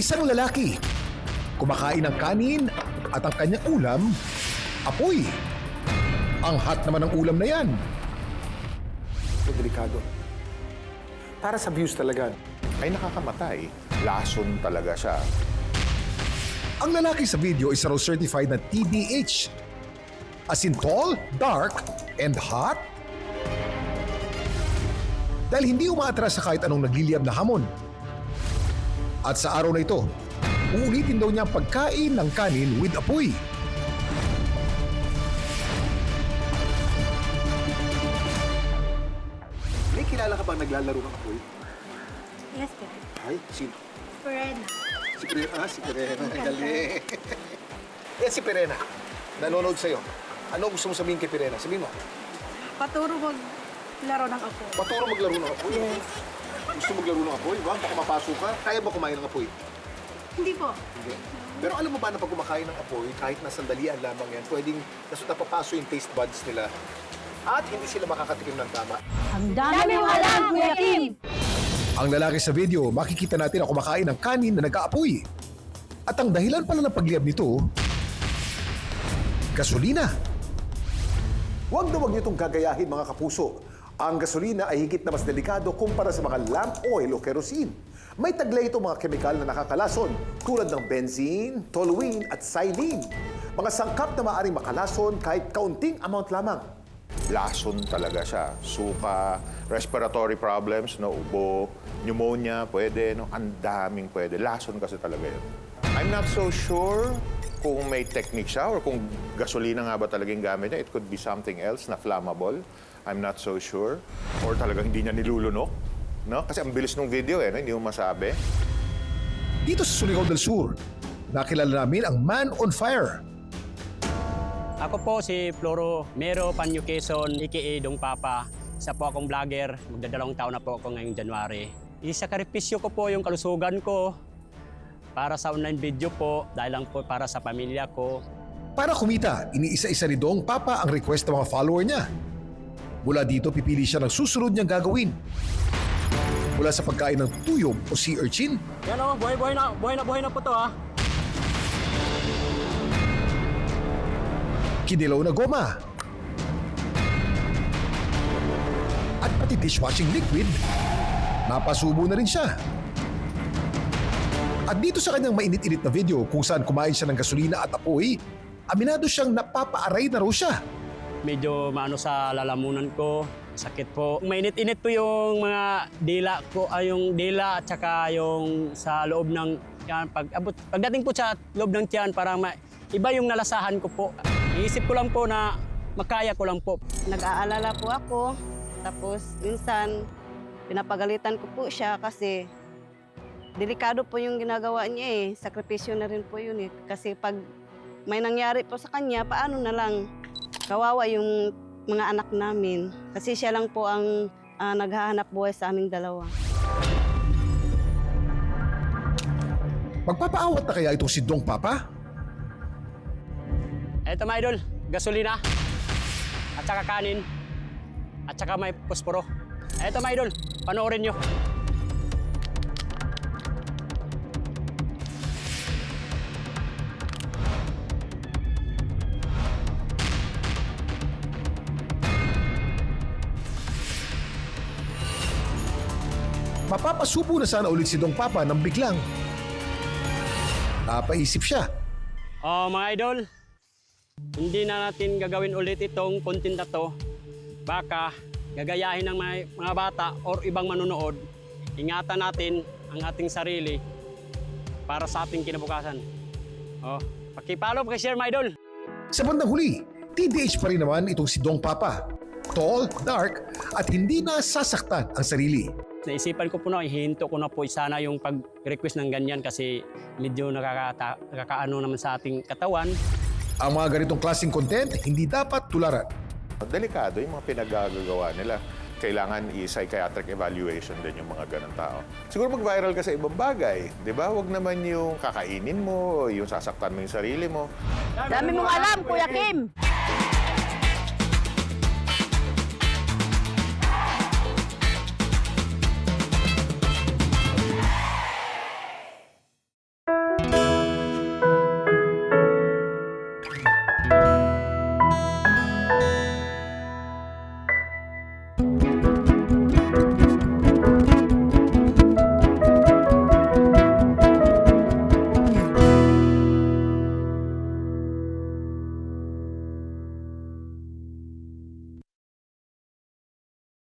Isang lalaki, kumakain ng kanin at ang kanyang ulam, apoy. Ang hot naman ng ulam na yan. Delikado. Para sa views talaga. Ay nakakamatay. Lason talaga siya. Ang lalaki sa video is raw certified na TDH. As in tall, dark, and hot. Dahil hindi umaatras sa kahit anong nagliliyab na hamon. At sa araw na ito, uulitin daw niya ang pagkain ng kanin with apoy. May kilala ka bang naglalaro ng apoy? Yes, sir. Ay, sino? Perena. Si Perena. Si Perena. Galing. Yan si Perena. Nanonood sa'yo. Ano gusto mo sabihin kay Perena? Sabihin mo. Paturo maglaro ng apo. Paturo maglaro ng apoy. Yes. Gusto maglaro ng apoy, ba? Baka mapasok ka. Kaya ba kumain ng apoy? Hindi po. Hindi. Pero alam mo ba na pag kumakain ng apoy, kahit na sandalian lamang yan, pwedeng napapasok yung taste buds nila at hindi sila makakatikim ng tama. Ang dami mong alam, Kuya Kim! Ang lalaki sa video, makikita natin na kumakain ng kanin na nag-aapoy. At ang dahilan pala ng pagliyab nito, gasolina. Huwag na huwag niyo itong gagayahin, mga kapuso. Ang gasolina ay higit na mas delikado kumpara sa mga lamp oil o kerosene. May taglay itong mga kemikal na nakakalason tulad ng benzene, toluene at xylene. Mga sangkap na maaaring makalason kahit kaunting amount lamang. Lason talaga siya. Suka, respiratory problems, no, ubo, pneumonia, pwede, no, ang daming pwede. Lason kasi talaga yun. I'm not so sure kung may technique siya or kung gasolina nga ba talagang gamit niya. It could be something else na flammable. I'm not so sure. Or talagang hindi niya nilulunok. No? Kasi ang bilis ng video no? Hindi mo masabi. Dito sa Surigao del Sur, nakilala namin ang Man on Fire. Ako po si Floro Mero Panyo Quezon, aka Dong Papa. Isa po akong vlogger. Magdadalawang taon na po ako ngayong January. Isakripisyo ko po yung kalusugan ko para sa online video po, dahil lang po para sa pamilya ko. Para kumita, iniisa-isa ni Dong Papa ang request ng mga follower niya. Mula dito, pipili siya ng susunod niyang gagawin. Mula sa pagkain ng tuyog o sea urchin, Yan o, buhay na po to ha. kinilaw na goma, at pati dishwashing liquid, napasubo na rin siya. At dito sa kanyang mainit-init na video kung saan kumain siya ng gasolina at apoy, aminado siyang napapaaray na raw siya. Medyo maano sa lalamunan ko, sakit po. Mainit-init po yung mga dila ko, yung dila at saka yung sa loob ng tiyan. Pagdating po sa loob ng tiyan, parang iba yung nalasahan ko po. Iisip ko lang po na makaya ko lang po. Nag-aalala po ako, tapos minsan pinapagalitan ko po siya kasi delikado po yung ginagawa niya eh. Sakripisyo na rin po yun eh. Kasi pag may nangyari po sa kanya, paano na lang? Kawawa yung mga anak namin. Kasi siya lang po ang naghahanap buhay sa aming dalawa. Magpapaawat na kaya itong si Dong Papa? Eto mga idol, gasolina, at saka kanin, at saka may posporo. Eto mga idol, panoorin nyo. Mapapasubo na sana ulit si Dong Papa nang biglang napaisip siya. Mga idol, hindi na natin gagawin ulit itong content na to. Baka gagayahin ng mga bata or ibang manonood. Ingatan natin ang ating sarili para sa ating kinabukasan. Paki-follow, paki-share mga idol. Sa bandang huli, TDH pa rin naman itong si Dong Papa. Tall, dark, at hindi na sasaktan ang sarili. Naisipan ko po na, ihinto ko na po sana yung pag-request ng ganyan kasi medyo nakakaano naman sa ating katawan. Ang mga ganitong klaseng content, hindi dapat tularan. Delikado yung mga pinagagawa nila. Kailangan i-psychiatric evaluation din yung mga ganun tao. Siguro mag-viral ka sa ibang bagay, di ba? Huwag naman yung kakainin mo, yung sasaktan mo yung sarili mo. Dami mong alam, Kuya Kim!